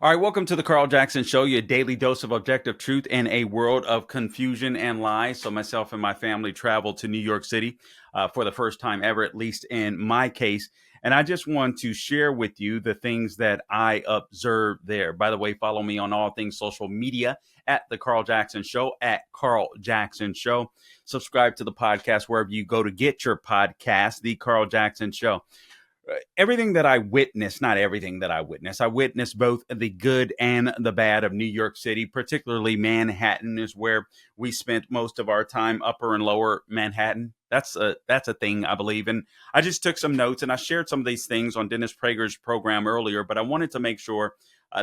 All right, welcome to the Carl Jackson Show, your daily dose of objective truth in a world of confusion and lies. So, myself and my family traveled to New York City for the first time ever, at least in my case. And I just want to share with you the things that I observed there. By the way, follow me on all things social media at the Carl Jackson Show, at Carl Jackson Show. Subscribe to the podcast wherever you go to get your podcast, The Carl Jackson Show. Everything that I witnessed, not everything that I witnessed both the good and the bad of New York City, particularly Manhattan is where we spent most of our time, upper and lower Manhattan. That's a thing I believe in. I just took some notes and I shared some of these things on Dennis Prager's program earlier, but I wanted to make sure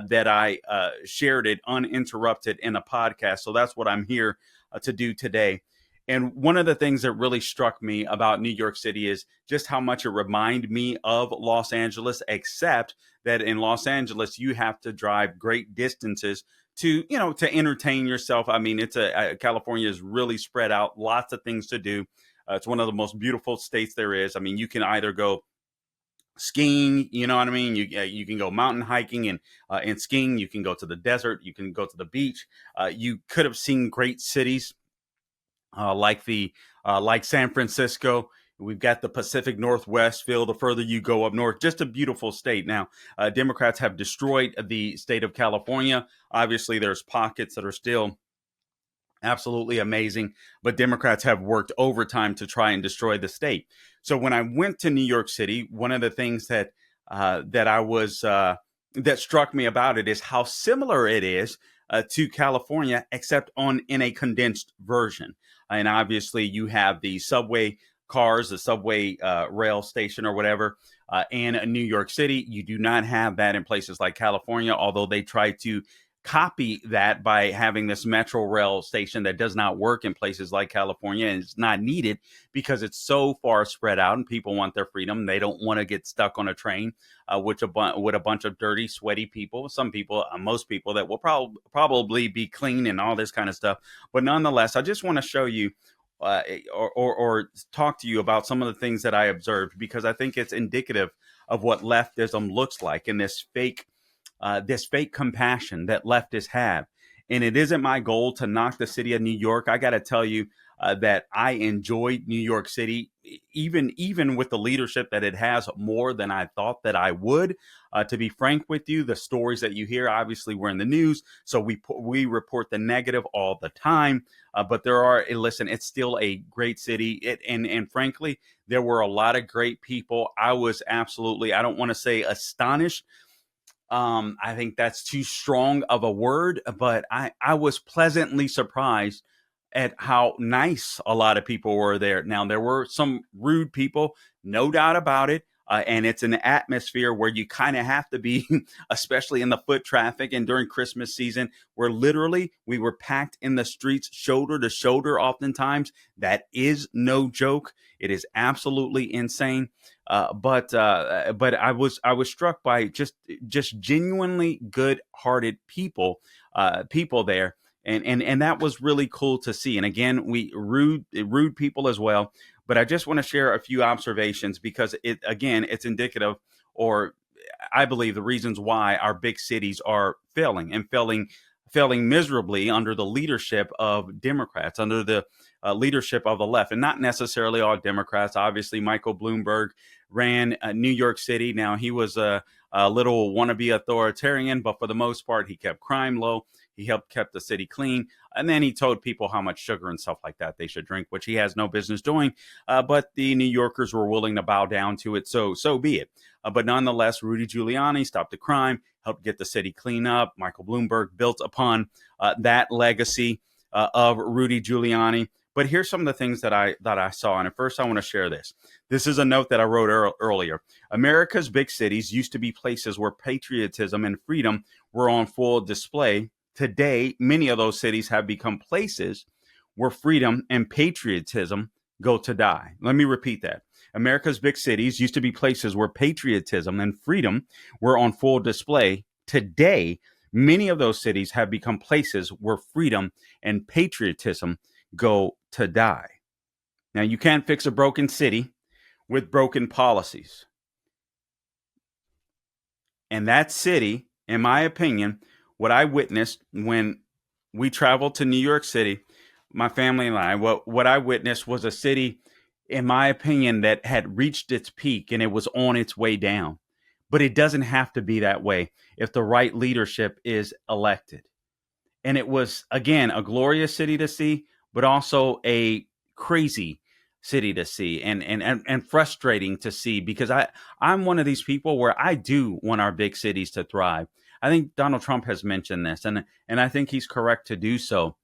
that I shared it uninterrupted in a podcast. So that's what I'm here to do today. And one of the things that really struck me about New York City is just how much it reminded me of Los Angeles, except that in Los Angeles, you have to drive great distances to entertain yourself. I mean, California is really spread out, lots of things to do. It's one of the most beautiful states there is. I mean, you can either go skiing, you know what I mean? You can go mountain hiking and skiing. You can go to the desert. You can go to the beach. You could have seen great cities like San Francisco. We've got the Pacific Northwest feel the further you go up north. Just a beautiful state. Now, Democrats have destroyed the state of California. Obviously, there's pockets that are still absolutely amazing, but Democrats have worked overtime to try and destroy the state. So when I went to New York City, one of the things that struck me about it is how similar it is to California, except in a condensed version. And obviously, you have the subway cars, the subway rail station or whatever. In New York City, you do not have that in places like California, although they try to copy that by having this metro rail station that does not work in places like California, and it's not needed because it's so far spread out and people want their freedom. They don't want to get stuck on a train with a bunch of dirty, sweaty people. Some people, most people that will probably be clean and all this kind of stuff. But nonetheless, I just want to show you or talk to you about some of the things that I observed, because I think it's indicative of what leftism looks like in this fake compassion that leftists have. And it isn't my goal to knock the city of New York. I got to tell you that I enjoyed New York City, even with the leadership that it has, more than I thought that I would. To be frank with you, the stories that you hear, obviously, we're in the news, so we report the negative all the time. But listen, it's still a great city. And frankly, there were a lot of great people. I was absolutely, I don't want to say astonished. I think that's too strong of a word, but I was pleasantly surprised at how nice a lot of people were there. Now, there were some rude people, no doubt about it. And it's an atmosphere where you kind of have to be, especially in the foot traffic and during Christmas season, where literally we were packed in the streets shoulder to shoulder oftentimes. That is no joke. It is absolutely insane. But I was struck by just genuinely good-hearted people there. And that was really cool to see. And again, we rude people as well. But I just want to share a few observations because it's indicative, or I believe the reasons why our big cities are failing miserably under the leadership of Democrats, under the leadership of the left, and not necessarily all Democrats. Obviously, Michael Bloomberg ran New York City. Now, he was a little wannabe authoritarian, but for the most part, he kept crime low. He kept the city clean. And then he told people how much sugar and stuff like that they should drink, which he has no business doing. But the New Yorkers were willing to bow down to it. So be it. But nonetheless, Rudy Giuliani stopped the crime, helped get the city clean up. Michael Bloomberg built upon that legacy of Rudy Giuliani. But here's some of the things that I saw. And at first, I want to share this. This is a note that I wrote earlier. America's big cities used to be places where patriotism and freedom were on full display. Today, many of those cities have become places where freedom and patriotism go to die. Let me repeat that. America's big cities used to be places where patriotism and freedom were on full display. Today, many of those cities have become places where freedom and patriotism go to die. Now, you can't fix a broken city with broken policies. And that city in my opinion, what I witnessed when we traveled to New York City, my family and I, what I witnessed was a city, in my opinion, that had reached its peak and it was on its way down. But it doesn't have to be that way if the right leadership is elected. And it was, again, a glorious city to see, but also a crazy city to see, and frustrating to see, because I'm one of these people where I do want our big cities to thrive. I think Donald Trump has mentioned this, and I think he's correct to do so.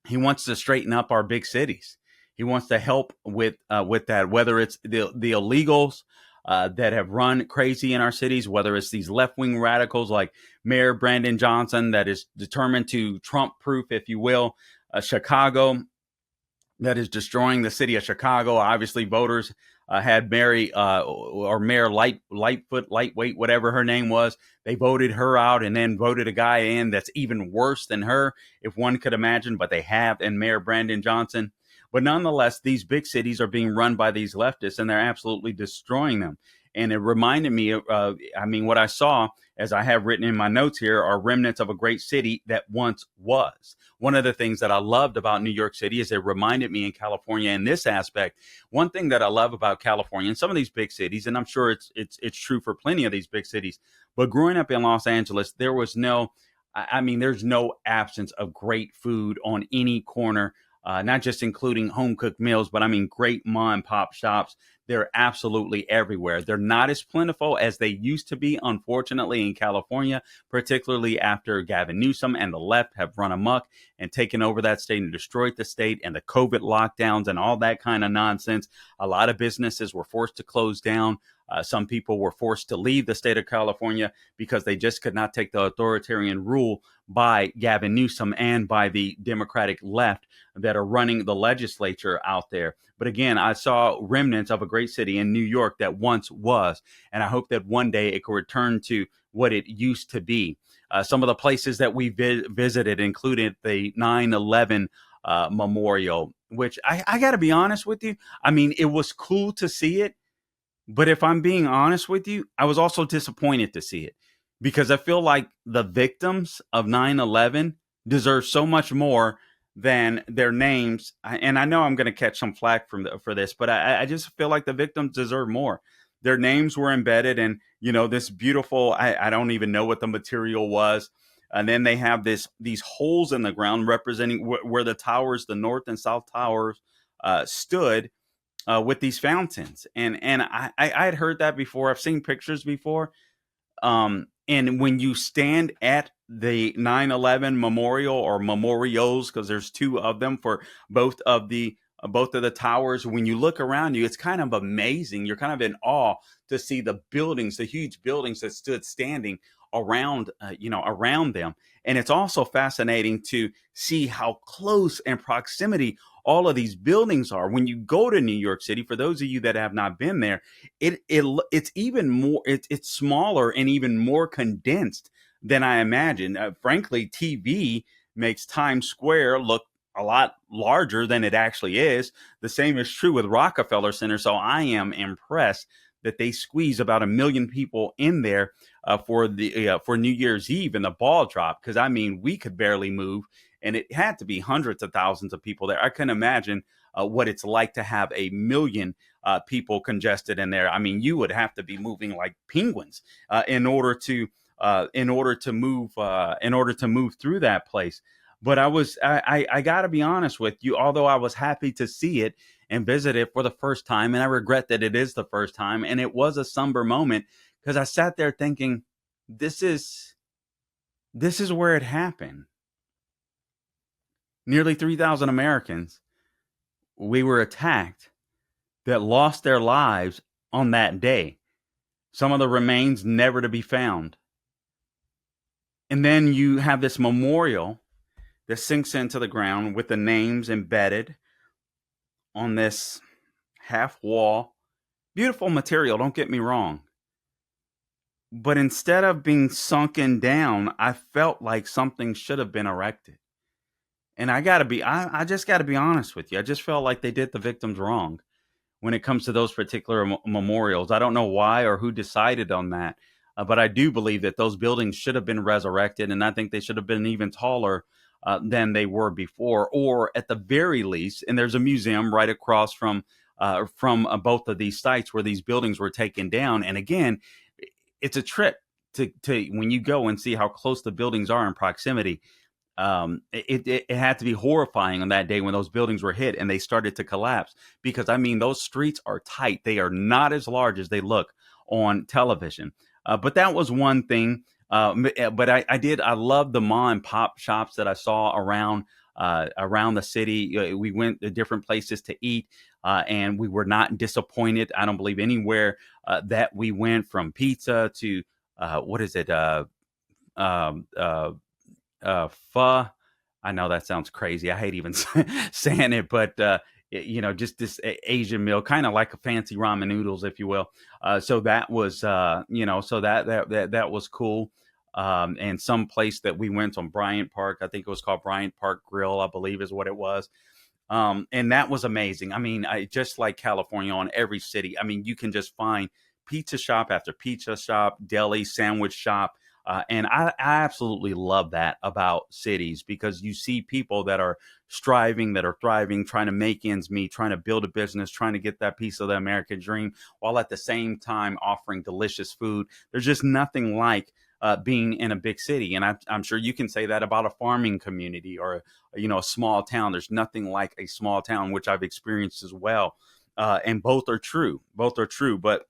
He wants to straighten up our big cities. He wants to help with that, whether it's the illegals that have run crazy in our cities, whether it's these left wing radicals like Mayor Brandon Johnson that is determined to Trump proof, if you will, Chicago that is destroying the city of Chicago. Obviously, voters had Mary or Mayor Lightweight, whatever her name was. They voted her out and then voted a guy in that's even worse than her, if one could imagine. But they have, and Mayor Brandon Johnson. But nonetheless, these big cities are being run by these leftists, and they're absolutely destroying them. And it reminded me of, what I saw, as I have written in my notes here, are remnants of a great city that once was. One of the things that I loved about New York City is it reminded me in California in this aspect. One thing that I love about California and some of these big cities, and I'm sure it's true for plenty of these big cities, but growing up in Los Angeles, there was there's no absence of great food on any corner. Not just including home cooked meals, but I mean great mom and pop shops. They're absolutely everywhere. They're not as plentiful as they used to be, unfortunately, in California, particularly after Gavin Newsom and the left have run amok and taken over that state and destroyed the state, and the COVID lockdowns and all that kind of nonsense. A lot of businesses were forced to close down. Some people were forced to leave the state of California because they just could not take the authoritarian rule by Gavin Newsom and by the Democratic left that are running the legislature out there. But again, I saw remnants of a great city in New York that once was, and I hope that one day it could return to what it used to be. Some of the places that we visited included the 9/11 memorial, which I got to be honest with you. I mean, it was cool to see it. But if I'm being honest with you, I was also disappointed to see it, because I feel like the victims of 9/11 deserve so much more than their names. And I know I'm going to catch some flack for this, but I just feel like the victims deserve more. Their names were embedded in, this beautiful, I don't even know what the material was. And then they have these holes in the ground representing where the towers, the North and South Towers, stood, with these fountains. And I had heard that before. I've seen pictures before. And when you stand at the 9/11 memorial, or memorials, because there's two of them for both of the towers, when you look around you, it's kind of amazing. You're kind of in awe to see the buildings, the huge buildings that stood standing around them. And it's also fascinating to see how close in proximity all of these buildings are. When you go to New York City, for those of you that have not been there, it's even more, it's smaller and even more condensed than I imagined. Frankly, TV makes Times Square look a lot larger than it actually is. The same is true with Rockefeller Center. So I am impressed that they squeeze about 1 million people in there for New Year's Eve and the ball drop. Because I mean, we could barely move, and it had to be hundreds of thousands of people there. I couldn't imagine what it's like to have 1 million people congested in there. I mean, you would have to be moving like penguins in order to move through that place. But I got to be honest with you, although I was happy to see it and visit it for the first time, and I regret that it is the first time, and it was a somber moment, because I sat there thinking, this is where it happened. Nearly 3,000 Americans, we were attacked, that lost their lives on that day. Some of the remains never to be found. And then you have this memorial that sinks into the ground with the names embedded on this half wall. Beautiful material, don't get me wrong. But instead of being sunken down, I felt like something should have been erected. And I just got to be honest with you. I just felt like they did the victims wrong when it comes to those particular memorials. I don't know why or who decided on that. But I do believe that those buildings should have been resurrected, and I think they should have been even taller than they were before, or at the very least. And there's a museum right across from both of these sites where these buildings were taken down. And again, it's a trip to when you go and see how close the buildings are in proximity. It had to be horrifying on that day when those buildings were hit and they started to collapse, because I mean those streets are tight. They are not as large as they look on television. But that was one thing. But I love the mom and pop shops that I saw around the city. We went to different places to eat, and we were not disappointed. I don't believe anywhere that we went, from pizza to what is it? Um, uh, Pho. I know that sounds crazy. I hate even saying it, but just this Asian meal, kind of like a fancy ramen noodles, if you will. So that was, so that was cool. And some place that we went on Bryant Park, I think it was called Bryant Park Grill, I believe is what it was. And that was amazing. I mean, I just like California, on every city. I mean, you can just find pizza shop after pizza shop, deli, sandwich shop. And I absolutely love that about cities, because you see people that are striving, that are thriving, trying to make ends meet, trying to build a business, trying to get that piece of the American dream, while at the same time offering delicious food. There's just nothing like being in a big city. And I'm sure you can say that about a farming community, or, a small town. There's nothing like a small town, which I've experienced as well. And both are true. Both are true. But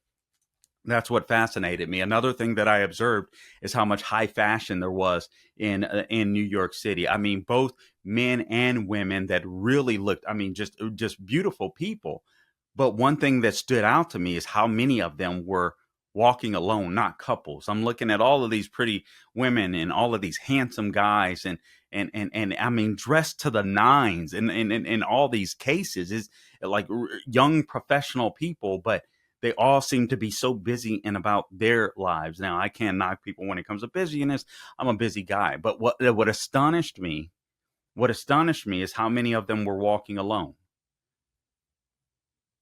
that's what fascinated me. Another thing that I observed is how much high fashion there was in New York City. I mean, both men and women that really looked, I mean, just beautiful people. But one thing that stood out to me is how many of them were walking alone, not couples. I'm looking at all of these pretty women and all of these handsome guys, and I mean, dressed to the nines, and in all these cases is like young professional people, but they all seem to be so busy and about their lives. Now, I can't knock people when it comes to busyness. I'm a busy guy. But what astonished me is how many of them were walking alone.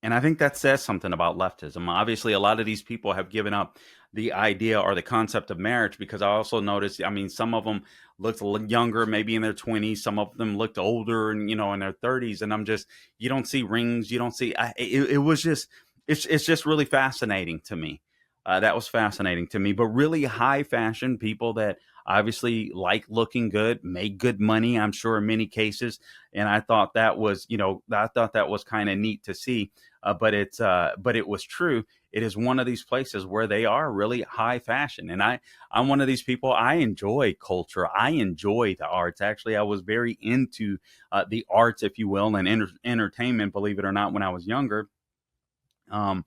And I think that says something about leftism. Obviously, a lot of these people have given up the idea or the concept of marriage, because I also noticed, I mean, some of them looked a little younger, maybe in their 20s. Some of them looked older and, in their 30s. And you don't see rings. You don't see, it was just, it's just really fascinating to me. That was fascinating to me. But really high fashion people that obviously like looking good, make good money, I'm sure, in many cases. And I thought that was kind of neat to see. But it was true. It is one of these places where they are really high fashion. And I'm one of these people. I enjoy culture. I enjoy the arts. Actually, I was very into the arts, if you will, and entertainment, believe it or not, when I was younger. Um,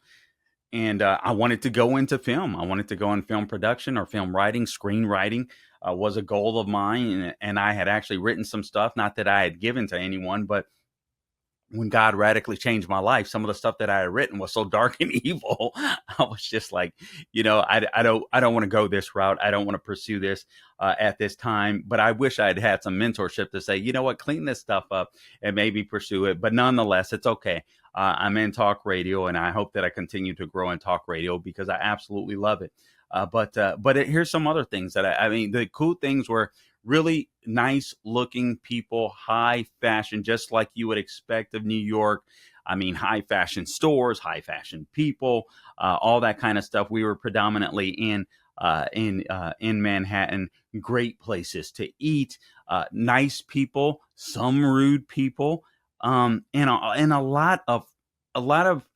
and I wanted to go into film. I wanted to go in film production or film writing. Screenwriting was a goal of mine, and I had actually written some stuff, not that I had given to anyone, but when God radically changed my life, some of the stuff that I had written was so dark and evil. I was just like, I don't want to go this route. I don't want to pursue this at this time. But I wish I had had some mentorship to say, you know what, clean this stuff up and maybe pursue it. But nonetheless, it's okay. I'm in talk radio, and I hope that I continue to grow in talk radio, because I absolutely love it. Here's some other things that I mean, the cool things were really nice looking people, high fashion, just like you would expect of New York. I mean, high fashion stores, high fashion people, all that kind of stuff. We were predominantly in Manhattan. Great places to eat, nice people, some rude people, and a lot of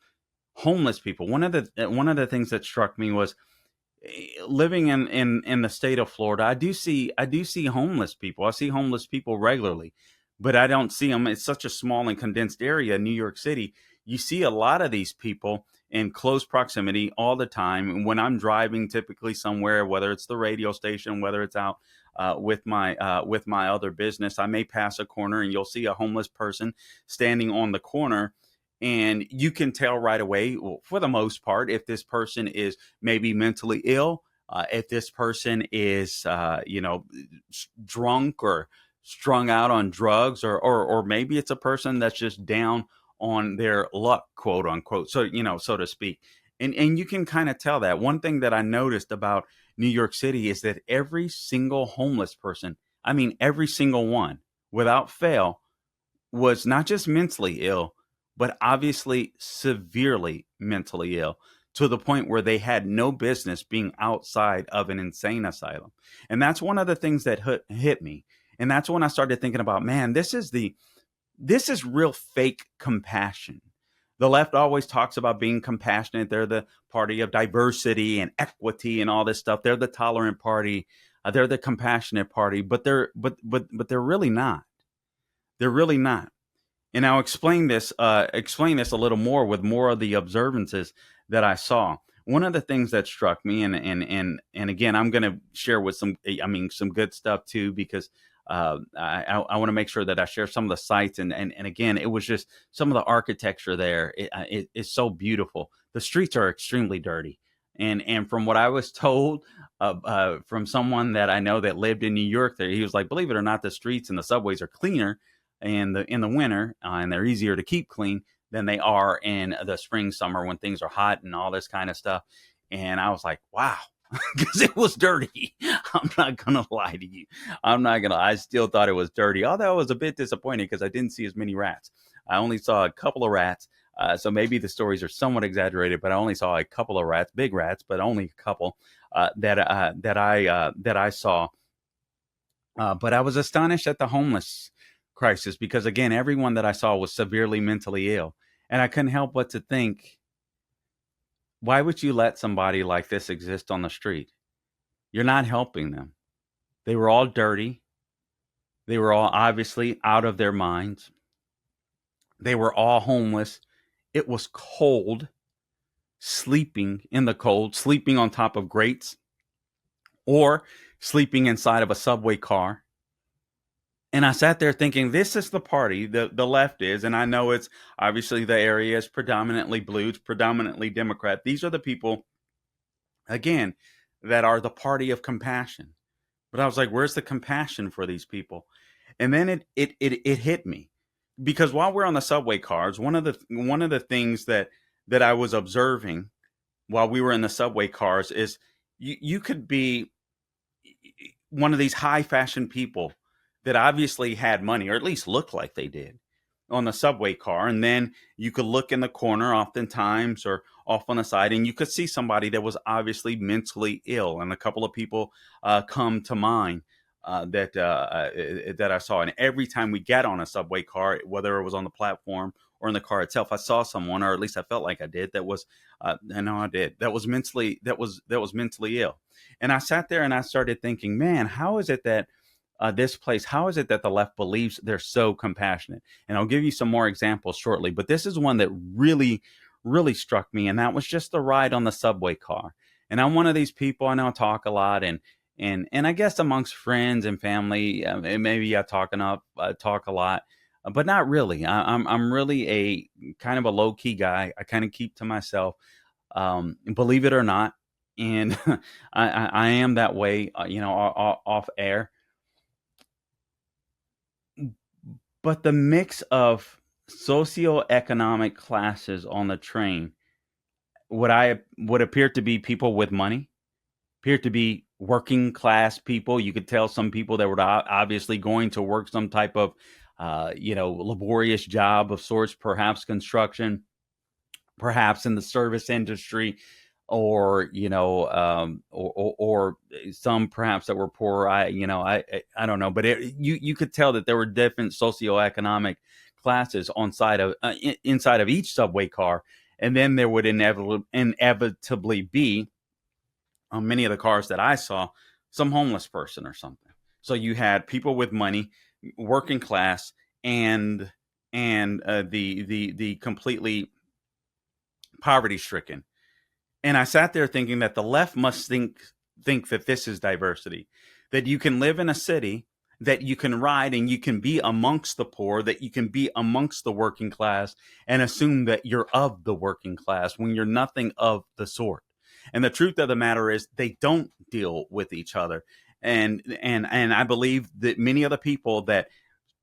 homeless people. One of the things that struck me was living in the state of Florida. I do see homeless people. I see homeless people regularly, but I don't see them. It's such a small and condensed area, New York City. You see a lot of these people in close proximity all the time. And when I'm driving, typically somewhere, whether it's the radio station, whether it's out with my other business, I may pass a corner and you'll see a homeless person standing on the corner. And you can tell right away, well, for the most part, if this person is maybe mentally ill, if this person is, drunk or strung out on drugs, or maybe it's a person that's just down on their luck, quote unquote. So, so to speak. And you can kind of tell that. One thing that I noticed about New York City is that every single homeless person, I mean, every single one, without fail, was not just mentally ill, but obviously severely mentally ill to the point where they had no business being outside of an insane asylum. And that's one of the things that hit me. And that's when I started thinking about, man, this is real fake compassion. The left always talks about being compassionate. They're the party of diversity and equity and all this stuff. They're the tolerant party. They're the compassionate party, but they're really not. They're really not. And I'll explain this a little more with more of the observances that I saw. One of the things that struck me, and again, I'm going to share with some good stuff too, because I want to make sure that I share some of the sites, and again, it was just some of the architecture there. It's so beautiful. The streets are extremely dirty, and from what I was told from someone that I know that lived in New York, there he was like, believe it or not, the streets and the subways are cleaner in the winter, and they're easier to keep clean than they are in the spring, summer when things are hot and all this kind of stuff. And I was like, wow, because it was dirty. I'm not gonna lie to you. I still thought it was dirty, although I was a bit disappointed because I didn't see as many rats. I only saw a couple of rats. So maybe the stories are somewhat exaggerated, but I only saw a couple of rats, big rats, but only a couple that I saw. But I was astonished at the homeless crisis because, again, everyone that I saw was severely mentally ill. And I couldn't help but to think, why would you let somebody like this exist on the street? You're not helping them. They were all dirty. They were all obviously out of their minds. They were all homeless. It was cold, sleeping in the cold, sleeping on top of grates, or sleeping inside of a subway car. And I sat there thinking, this is the party, the left is, and I know it's obviously the area is predominantly blue, it's predominantly Democrat. These are the people, again, that are the party of compassion. But I was like, where's the compassion for these people? And then it hit me, because while we're on the subway cars, one of the things that I was observing while we were in the subway cars is you could be one of these high fashion people that obviously had money, or at least looked like they did, on the subway car. And then you could look in the corner oftentimes or off on the side, and you could see somebody that was obviously mentally ill. And a couple of people come to mind that I saw. And every time we get on a subway car, whether it was on the platform or in the car itself, I saw someone, or at least I felt like I did, that was that was mentally ill. And I sat there and I started thinking, man, how is it that how is it that the left believes they're so compassionate? And I'll give you some more examples shortly, but this is one that really struck me, and that was just the ride on the subway car. And I'm one of these people, I know I talk a lot, and I guess amongst friends and family, maybe I talk a lot, but not really. I'm really a kind of a low key guy. I kind of keep to myself, believe it or not, and I am that way, off air. But the mix of socioeconomic classes on the train, would appear to be people with money, appear to be working class people. You could tell some people that were obviously going to work some type of, laborious job of sorts, perhaps construction, perhaps in the service industry, or or some perhaps that were poor. I don't know, but you could tell that there were different socioeconomic classes inside of each subway car, and then there would inevitably be, on many of the cars that I saw, some homeless person or something. So you had people with money, working class, and the completely poverty stricken. And I sat there thinking that the left must think that this is diversity, that you can live in a city, that you can ride and you can be amongst the poor, that you can be amongst the working class, and assume that you're of the working class when you're nothing of the sort. And the truth of the matter is, they don't deal with each other. And I believe that many of the people that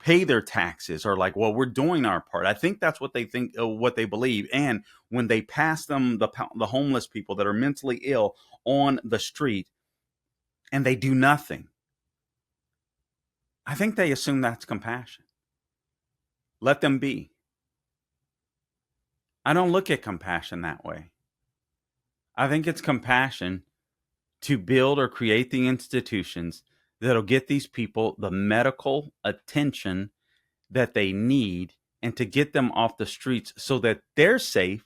pay their taxes, or like, well, we're doing our part. I think that's what they think, what they believe. And when they pass them the homeless people that are mentally ill on the street and they do nothing, I think they assume that's compassion. Let them be. I don't look at compassion that way. I think it's compassion to build or create the institutions that'll get these people the medical attention that they need, and to get them off the streets so that they're safe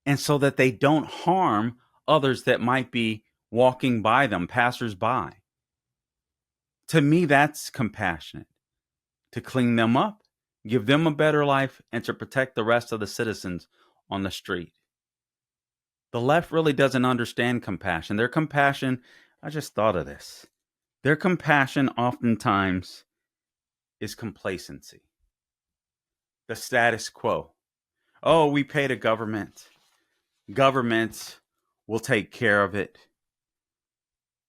and so that they don't harm others that might be walking by them, passersby. To me, that's compassionate. To clean them up, give them a better life, and to protect the rest of the citizens on the street. The left really doesn't understand compassion. Their compassion, I just thought of this. Their compassion oftentimes is complacency, the status quo. Oh, we pay the government. Government will take care of it.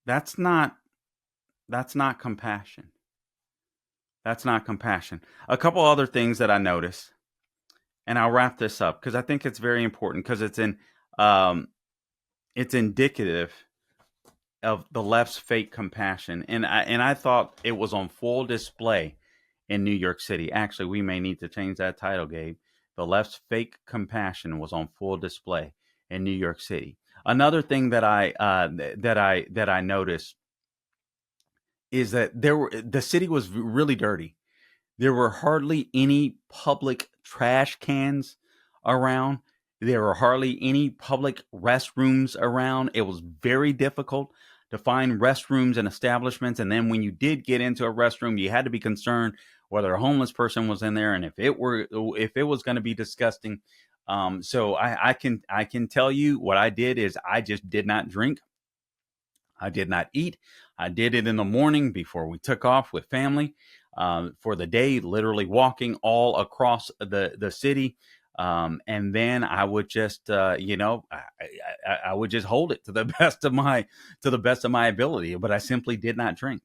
That's not compassion. That's not compassion. A couple other things that I noticed, and I'll wrap this up because I think it's very important, because it's indicative of the left's fake compassion. And I thought it was on full display in New York City. Actually, we may need to change that title, Gabe. The left's fake compassion was on full display in New York City. Another thing that I noticed is that the city was really dirty. There were hardly any public trash cans around. There were hardly any public restrooms around. It was very difficult to find restrooms and establishments. And then when you did get into a restroom, you had to be concerned whether a homeless person was in there, and if it was going to be disgusting. So I can tell you what I did is I just did not drink. I did not eat. I did it in the morning before we took off with family for the day, literally walking all across the city. And then I would just, I would just hold it to the best of my ability, but I simply did not drink.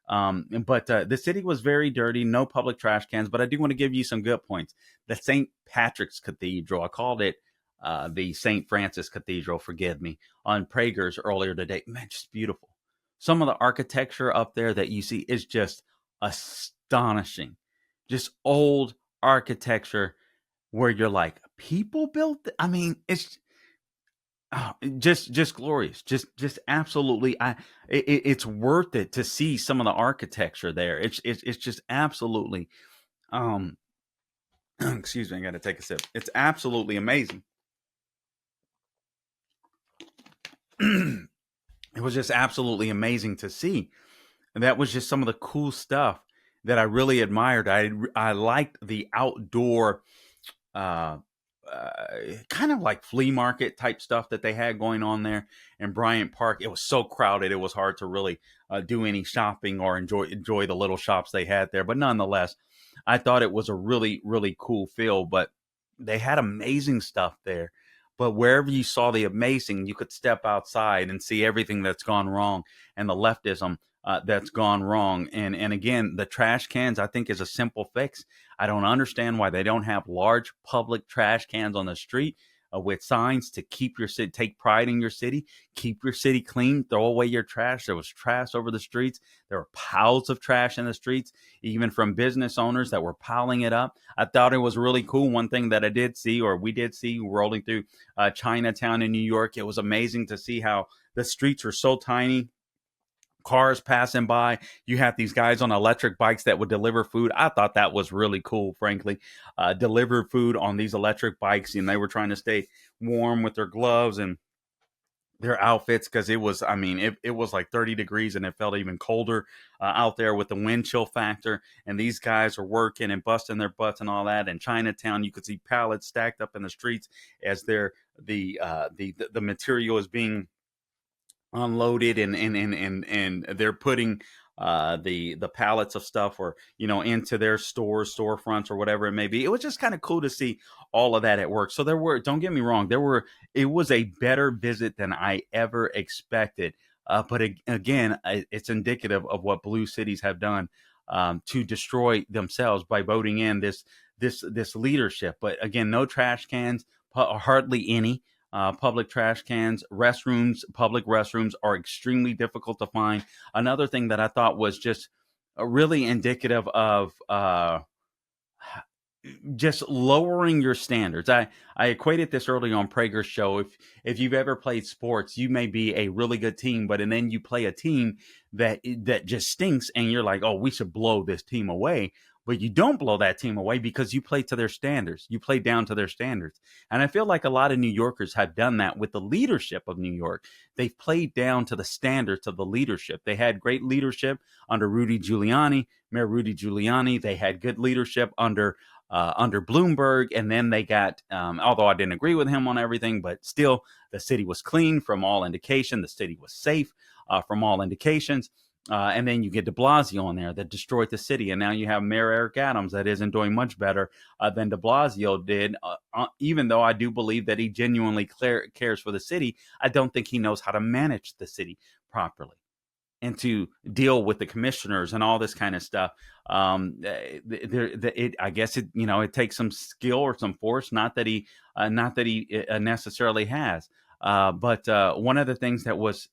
But the city was very dirty, no public trash cans. But I do want to give you some good points. The St. Patrick's Cathedral, I called it the St. Francis Cathedral, forgive me, on Prager's earlier today. Man, just beautiful. Some of the architecture up there that you see is just astonishing. Just old architecture where you're like, people built. I mean, it's just glorious. Just absolutely. It's worth it to see some of the architecture there. It's just absolutely. Excuse me, I got to take a sip. It's absolutely amazing. It was just absolutely amazing to see. And that was just some of the cool stuff that I really admired. I liked the outdoor, kind of like flea market type stuff that they had going on there in Bryant Park. It was so crowded, it was hard to really do any shopping or enjoy the little shops they had there. But nonetheless, I thought it was a really, really cool feel. But they had amazing stuff there. But wherever you saw the amazing, you could step outside and see everything that's gone wrong, and the leftism that's gone wrong. And again, the trash cans, I think, is a simple fix. I don't understand why they don't have large public trash cans on the street with signs to keep your city, take pride in your city, keep your city clean, throw away your trash. There was trash over the streets. There were piles of trash in the streets, even from business owners that were piling it up. I thought it was really cool. One thing that we did see rolling through Chinatown in New York, it was amazing to see how the streets are so tiny. Cars passing by. You have these guys on electric bikes that would deliver food. I thought that was really cool, frankly. Deliver food on these electric bikes, and they were trying to stay warm with their gloves and their outfits, because it was like 30 degrees and it felt even colder out there with the wind chill factor. And these guys are working and busting their butts and all that. In Chinatown, you could see pallets stacked up in the streets as the material is being unloaded, and they're putting the pallets of stuff, or into their storefronts or whatever it may be. It was just kind of cool to see all of that at work. So don't get me wrong, it was a better visit than I ever expected. But again, it's indicative of what blue cities have done to destroy themselves by voting in this leadership. But again, no trash cans, hardly any. Public trash cans, restrooms, public restrooms are extremely difficult to find. Another thing that I thought was just really indicative of just lowering your standards. I equated this early on Prager's show. If you've ever played sports, you may be a really good team, but and then you play a team that just stinks, and you're like, oh, we should blow this team away. But you don't blow that team away because you play to their standards. You play down to their standards. And I feel like a lot of New Yorkers have done that with the leadership of New York. They've played down to the standards of the leadership. They had great leadership under Rudy Giuliani, Mayor Rudy Giuliani. They had good leadership under Bloomberg, and then they got, although I didn't agree with him on everything, but still, the city was clean from all indication. The city was safe from all indications. And then you get de Blasio on there that destroyed the city. And now you have Mayor Eric Adams that isn't doing much better than de Blasio did. Even though I do believe that he genuinely cares for the city, I don't think he knows how to manage the city properly and to deal with the commissioners and all this kind of stuff. I guess it takes some skill or some force. Not that he necessarily has. But one of the things that was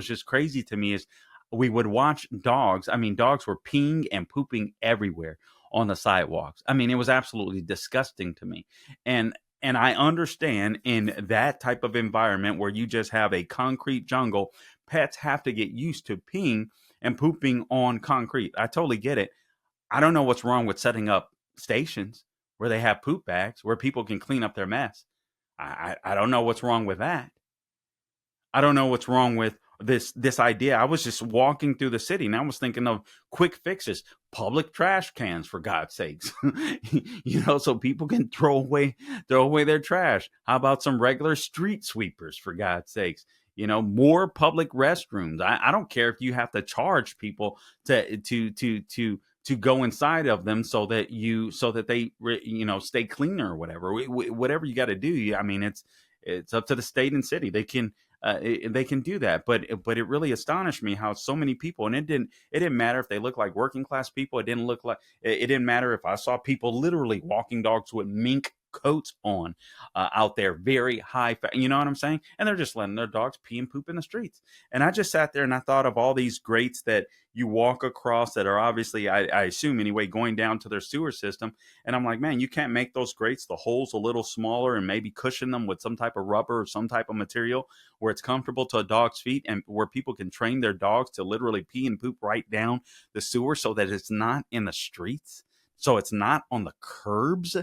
just crazy to me is we would watch dogs. I mean, dogs were peeing and pooping everywhere on the sidewalks. I mean, it was absolutely disgusting to me. And I understand in that type of environment where you just have a concrete jungle, pets have to get used to peeing and pooping on concrete. I totally get it. I don't know what's wrong with setting up stations where they have poop bags where people can clean up their mess. I don't know what's wrong with that. I don't know what's wrong with this idea. I was just walking through the city and I was thinking of quick fixes, public trash cans, for God's sakes, so people can throw away their trash. How about some regular street sweepers, for God's sakes? More public restrooms. I don't care if you have to charge people to go inside of them so that they stay cleaner or whatever. Whatever you got to do. I mean, it's up to the state and city. They can do that, but it really astonished me how so many people, and it didn't matter if they look like working class people. It didn't matter if I saw people literally walking dogs with mink coats on out there, very high, you know what I'm saying? And they're just letting their dogs pee and poop in the streets. And I just sat there and I thought of all these grates that you walk across that are obviously, I assume anyway, going down to their sewer system. And I'm like, man, you can't make those grates, the holes a little smaller, and maybe cushion them with some type of rubber or some type of material where it's comfortable to a dog's feet and where people can train their dogs to literally pee and poop right down the sewer so that it's not in the streets. So it's not on the curbs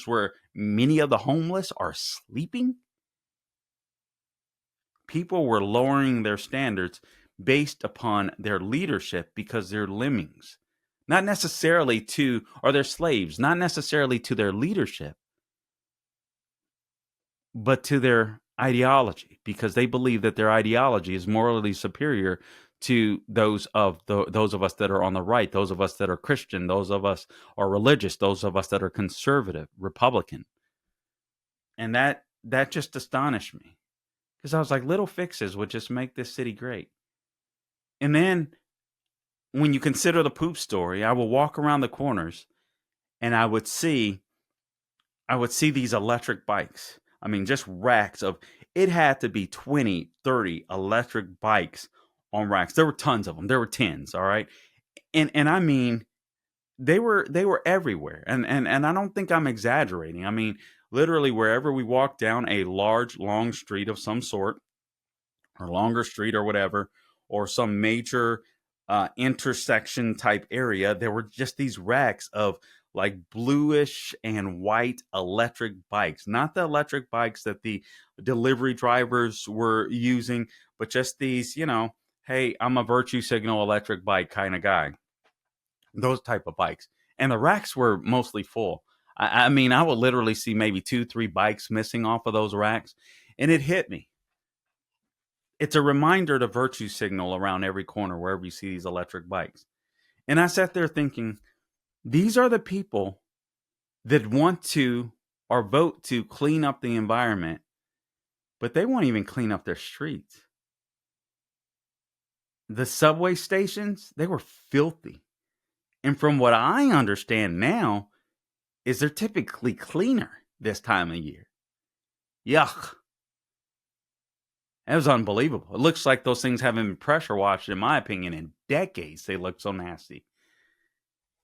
where many of the homeless are sleeping. People were lowering their standards based upon their leadership because they're lemmings, not necessarily or they're slaves, not necessarily to their leadership, but to their ideology, because they believe that their ideology is morally superior to those of us that are on the right, those of us that are Christian, those of us are religious, those of us that are conservative, Republican. And that just astonished me, because I was like, little fixes would just make this city great. And then when you consider the poop story, I will walk around the corners and I would see these electric bikes. I mean, just racks of, it had to be 20, 30 electric bikes on racks. There were tons of them. There were tens, all right? And I mean, they were everywhere. And I don't think I'm exaggerating. I mean, literally wherever we walked down a large, long street of some sort, or longer street or whatever, or some major intersection type area, there were just these racks of like bluish and white electric bikes, not the electric bikes that the delivery drivers were using, but just these, hey, I'm a virtue signal electric bike kind of guy, those type of bikes. And the racks were mostly full. I mean, I would literally see maybe 2-3 bikes missing off of those racks. And it hit me. It's a reminder to virtue signal around every corner wherever you see these electric bikes. And I sat there thinking, these are the people that want to or vote to clean up the environment, but they won't even clean up their streets. The subway stations, they were filthy. And from what I understand now, is they're typically cleaner this time of year. Yuck. That was unbelievable. It looks like those things haven't been pressure washed, in my opinion, in decades. They look so nasty.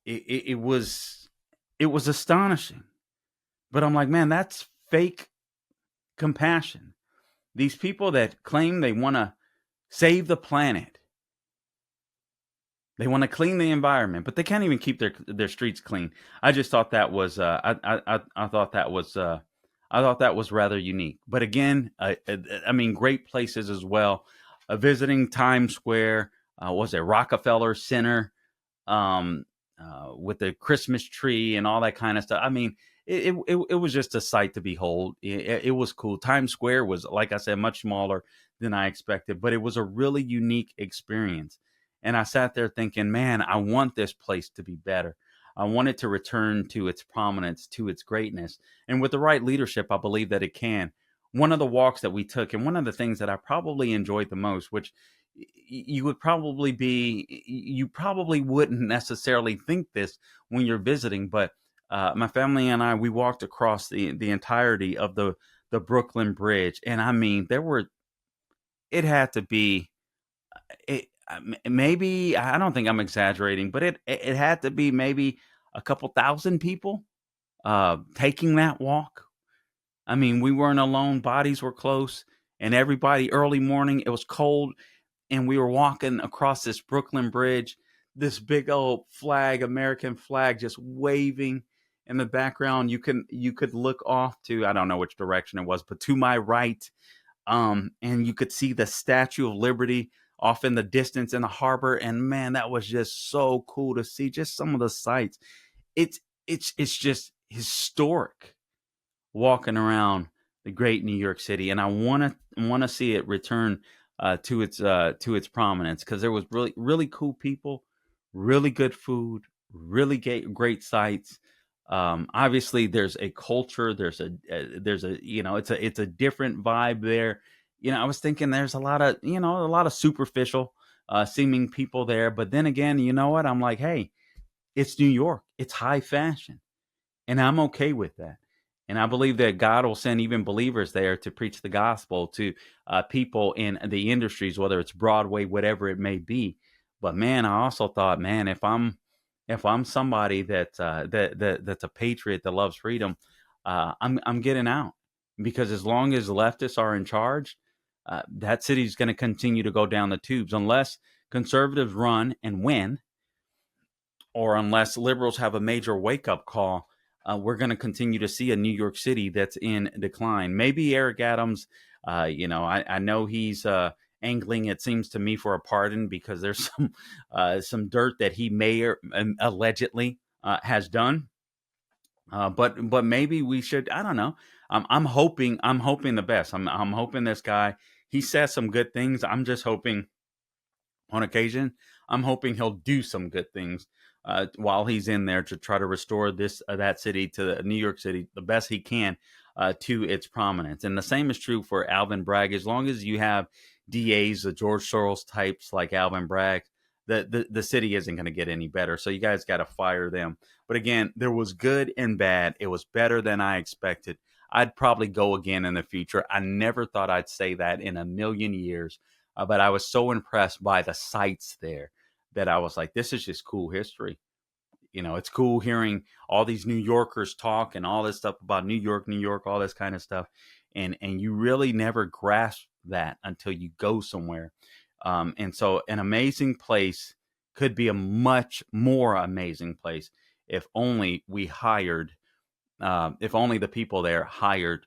It was astonishing. But I'm like, man, that's fake compassion. These people that claim they want to save the planet, they want to clean the environment, but they can't even keep their streets clean. I just thought that was I thought that was I thought that was rather unique. But again, I mean, great places as well. Visiting Times Square, was it Rockefeller Center, um, with the Christmas tree and all that kind of stuff. I mean, it was just a sight to behold. It was cool. Times Square was, like I said, much smaller than I expected, but it was a really unique experience. And I sat there thinking, man, I want this place to be better. I want it to return to its prominence, to its greatness. And with the right leadership, I believe that it can. One of the walks that we took, and one of the things that I probably enjoyed the most, which you probably wouldn't necessarily think this when you're visiting, but my family and I, we walked across the entirety of the Brooklyn Bridge. And I mean, it had to be, maybe, I don't think I'm exaggerating, but it had to be maybe a couple thousand people taking that walk. I mean, we weren't alone, bodies were close, and everybody, early morning, it was cold, and we were walking across this Brooklyn Bridge, this big old flag, American flag, just waving in the background. You could look off to, I don't know which direction it was, but to my right, and you could see the Statue of Liberty off in the distance in the harbor. And man, that was just so cool to see. Just some of the sights. It's just historic walking around the great New York City, and I want to see it return to its prominence, because there was really cool people, really good food, really great sights. Obviously, there's a culture, there's a it's a different vibe there. I was thinking there's a lot of superficial seeming people there, but then again, you know what? I'm like, hey, it's New York, it's high fashion, and I'm okay with that. And I believe that God will send even believers there to preach the gospel to people in the industries, whether it's Broadway, whatever it may be. But man, I also thought, man, if I'm somebody that's a patriot that loves freedom, I'm getting out, because as long as leftists are in charge, that city's going to continue to go down the tubes unless conservatives run and win, or unless liberals have a major wake up call. We're going to continue to see a New York City that's in decline. Maybe Eric Adams, I know he's angling, it seems to me, for a pardon, because there's some dirt that he may or allegedly has done. But maybe we should. I don't know. I'm hoping. I'm hoping the best. I'm hoping this guy. He says some good things. I'm just hoping, on occasion, I'm hoping he'll do some good things while he's in there, to try to restore that city, to New York City, the best he can, to its prominence. And the same is true for Alvin Bragg. As long as you have DAs, the George Soros types like Alvin Bragg, the city isn't going to get any better. So you guys got to fire them. But again, there was good and bad. It was better than I expected. I'd probably go again in the future. I never thought I'd say that in a million years. But I was so impressed by the sights there that I was like, this is just cool history. It's cool hearing all these New Yorkers talk and all this stuff about New York, all this kind of stuff. And you really never grasp that until you go somewhere. And so an amazing place could be a much more amazing place if only if only the people there hired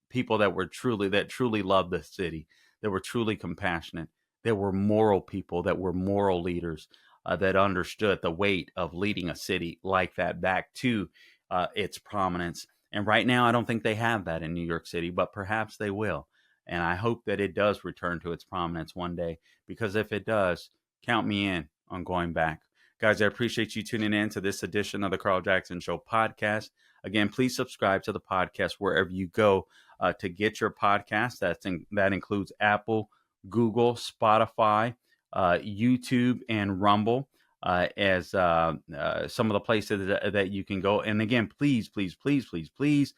people that truly loved the city, that were truly compassionate, that were moral people, that were moral leaders, that understood the weight of leading a city like that back to its prominence. And right now, I don't think they have that in New York City, but perhaps they will. And I hope that it does return to its prominence one day, because if it does, count me in on going back. Guys, I appreciate you tuning in to this edition of the Carl Jackson Show podcast. Again, please subscribe to the podcast wherever you go to get your podcast. That includes Apple, Google, Spotify, YouTube, and Rumble. as some of the places that you can go. And again, please, please, please, please, please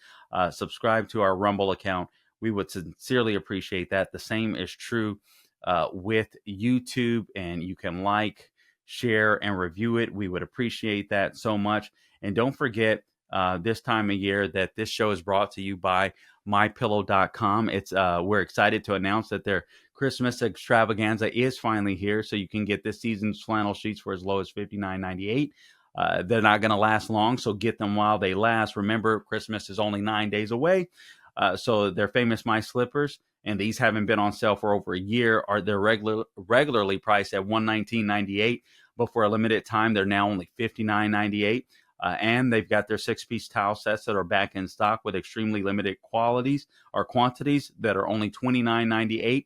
subscribe to our Rumble account. We would sincerely appreciate that. The same is true with YouTube, and you can like, share, and review it. We would appreciate that so much. And don't forget this time of year that this show is brought to you by mypillow.com. We're excited to announce that their Christmas extravaganza is finally here, so you can get this season's flannel sheets for as low as $59.98. They're not going to last long, so get them while they last. Remember, Christmas is only 9 days away. So they're famous My Slippers, and these haven't been on sale for over a year. They're regularly priced at $119.98, but for a limited time, they're now only $59.98. And they've got their 6-piece towel sets that are back in stock with extremely limited quantities that are only $29.98.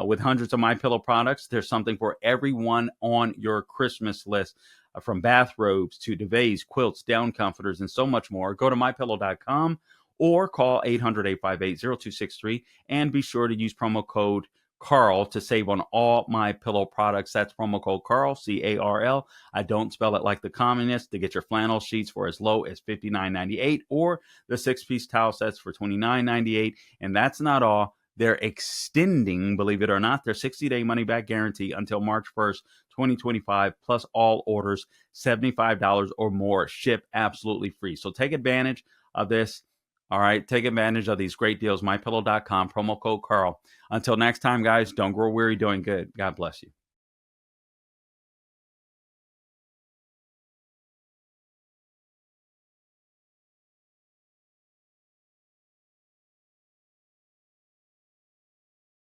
With hundreds of MyPillow products, there's something for everyone on your Christmas list, from bathrobes to duvets, quilts, down comforters, and so much more. Go to mypillow.com or call 800-858-0263 and be sure to use promo code Carl to save on all MyPillow products. That's promo code Carl, C-A-R-L. I don't spell it like the communists, to get your flannel sheets for as low as $59.98 or the 6-piece towel sets for $29.98. And that's not all. They're extending, believe it or not, their 60-day money-back guarantee until March 1st, 2025, plus all orders $75 or more ship absolutely free. So take advantage of this. All right, take advantage of these great deals. MyPillow.com, promo code Carl. Until next time, guys, don't grow weary doing good. God bless you.